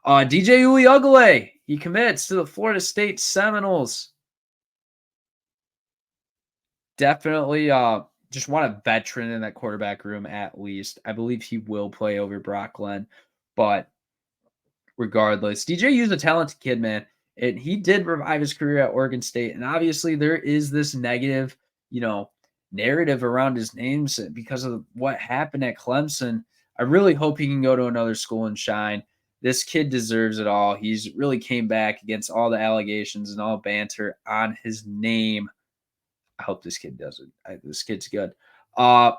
DJ Uiagalelei, he commits to the Florida State Seminoles. Definitely just want a veteran in that quarterback room at least. I believe he will play over Brock Glenn. But regardless, DJ U's a talented kid, man. And he did revive his career at Oregon State. And obviously there is this negative, narrative around his names because of what happened at Clemson. I really hope he can go to another school and shine. This kid deserves it all. He's really came back against all the allegations and all banter on his name. I hope this kid does it. This kid's good. Uh,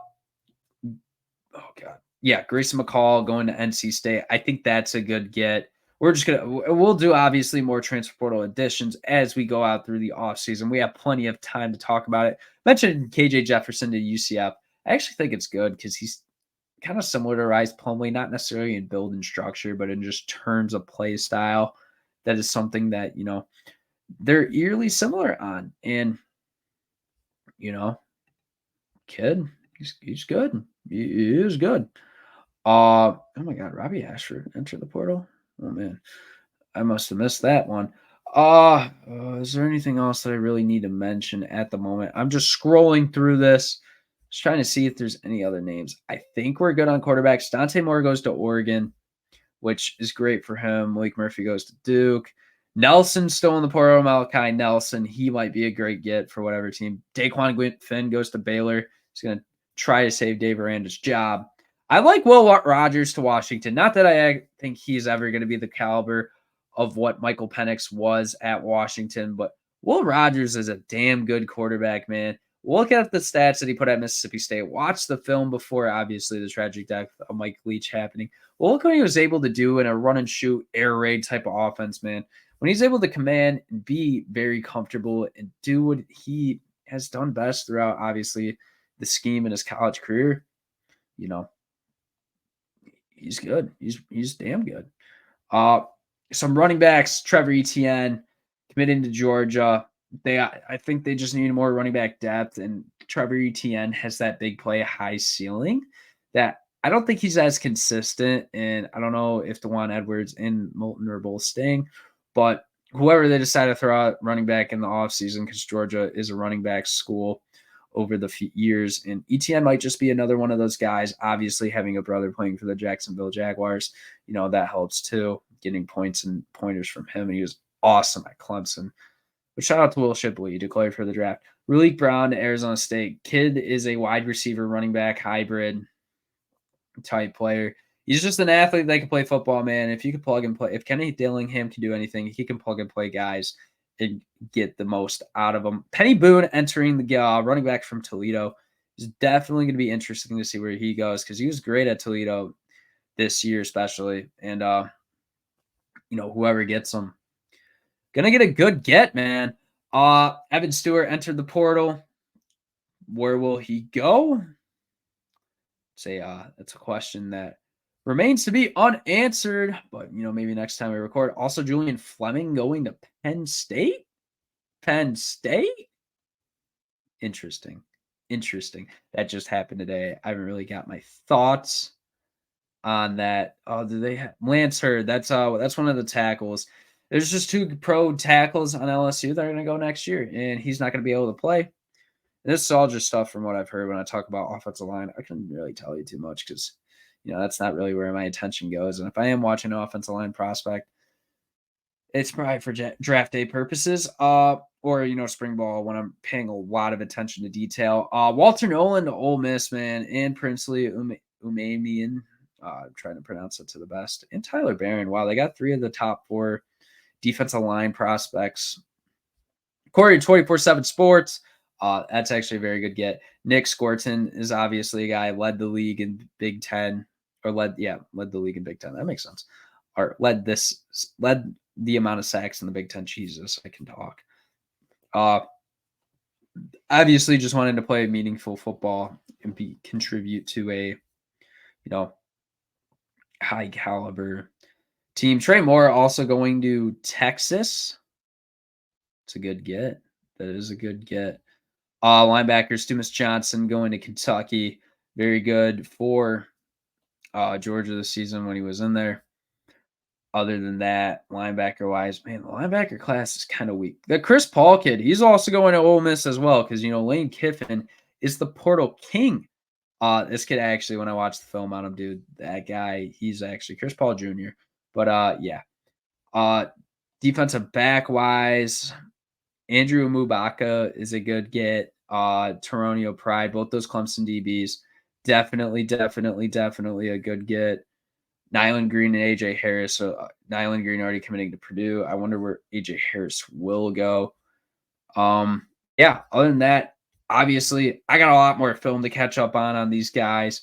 oh god, yeah, Grayson McCall going to NC State. I think that's a good get. We're just gonna we'll do obviously more transfer portal additions as we go out through the offseason. We have plenty of time to talk about it. Mentioned KJ Jefferson to UCF. I actually think it's good because he's kind of similar to Rice Plumlee, not necessarily in build and structure, but in just terms of play style. That is something that they're eerily similar on. And you know, kid, he's good. He is good. Oh my God, Robbie Ashford entered the portal. Oh man, I must have missed that one. Is there anything else that I really need to mention at the moment? I'm just scrolling through this, just trying to see if there's any other names. I think we're good on quarterbacks. Dante Moore goes to Oregon, which is great for him. Malik Murphy goes to Duke. Nelson's still in the portal. Malachi Nelson, he might be a great get for whatever team. Daquan Finn goes to Baylor. He's going to try to save Dave Aranda's job. I like Will Rogers to Washington. Not that I think he's ever going to be the caliber of what Michael Penix was at Washington, but Will Rogers is a damn good quarterback, man. Look at the stats that he put at Mississippi State. Watch the film before, obviously, the tragic death of Mike Leach happening. Well, look what he was able to do in a run and shoot, air raid type of offense, man. When he's able to command and be very comfortable and do what he has done best throughout, obviously, the scheme in his college career, you know, he's good. He's damn good. Uh, some running backs, Trevor Etienne, committing to Georgia. I think they just need more running back depth, and Trevor Etienne has that big play, high ceiling that I don't think he's as consistent. And I don't know if DeJuan Edwards and Moulton are both staying, but whoever they decide to throw out running back in the offseason, because Georgia is a running back school over the years, and Etienne might just be another one of those guys. Obviously, having a brother playing for the Jacksonville Jaguars, that helps too. Getting points and pointers from him, and he was awesome at Clemson. But shout out to Will Shipley, he declared for the draft. Raleek Brown to Arizona State. Kid is a wide receiver, running back hybrid type player. He's just an athlete that can play football, man. If you can plug and play, if Kenny Dillingham can do anything, he can plug and play guys and get the most out of them. Penny Boone entering the running back from Toledo is definitely going to be interesting to see where he goes because he was great at Toledo this year, especially. And, whoever gets him, going to get a good get, man. Evan Stewart entered the portal. Where will he go? That's a question that remains to be unanswered, but maybe next time we record. Also, Julian Fleming going to Penn State. Penn State. Interesting. That just happened today. I haven't really got my thoughts on that. Oh, do they have Lance Hurd? That's one of the tackles. There's just two pro tackles on LSU that are going to go next year, and he's not going to be able to play. And this is all just stuff from what I've heard when I talk about offensive line. I couldn't really tell you too much because, that's not really where my attention goes. And if I am watching an offensive line prospect, it's probably for draft day purposes, or spring ball when I'm paying a lot of attention to detail. Walter Nolan to Ole Miss, man, and Princely Umamian. I'm trying to pronounce it to the best. And Tyler Barron. Wow, they got 3 of the top 4 defensive line prospects. Corey 24/7 Sports. That's actually a very good get. Nick Scorton is obviously a guy led the league in Big Ten, or led the league in Big Ten. That makes sense. Or led the amount of sacks in the Big Ten. Jesus, I can talk. Obviously, just wanted to play meaningful football and contribute to a high caliber team. Trey Moore also going to Texas. It's a good get. That is a good get. Linebacker Stumas Johnson going to Kentucky. Very good for Georgia this season when he was in there. Other than that, linebacker-wise, man, the linebacker class is kind of weak. The Chris Paul kid, he's also going to Ole Miss as well because, Lane Kiffin is the portal king. This kid actually, when I watched the film on him, dude, that guy, he's actually Chris Paul Jr. But, yeah. Defensive back-wise, Andrew Mubaka is a good get. Taronio Pride, both those Clemson DBs. Definitely a good get. Nyland Green and AJ Harris. So Nyland Green already committing to Purdue. I wonder where AJ Harris will go. Um, yeah, other than that, obviously, I got a lot more film to catch up on these guys.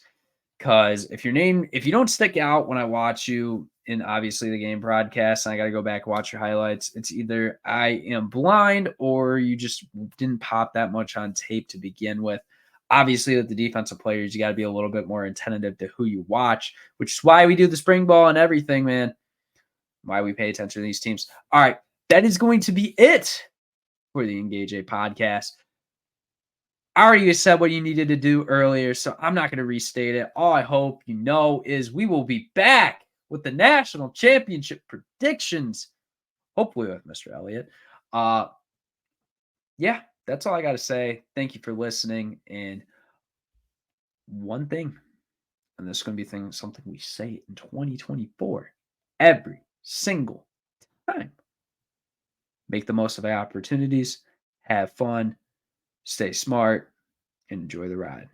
Because if you don't stick out when I watch you in obviously the game broadcast, and I got to go back and watch your highlights, it's either I am blind or you just didn't pop that much on tape to begin with. Obviously, with the defensive players, you got to be a little bit more attentive to who you watch, which is why we do the spring ball and everything, man. Why we pay attention to these teams. All right, that is going to be it for the Engage A podcast. I already said what you needed to do earlier, so I'm not going to restate it. All I hope you know is we will be back with the national championship predictions, hopefully with Mr. Elliott. Uh, yeah, that's all I got to say. Thank you for listening. And one thing, and this is going to be something we say in 2024 every single time: make the most of the opportunities, have fun, stay smart, and enjoy the ride.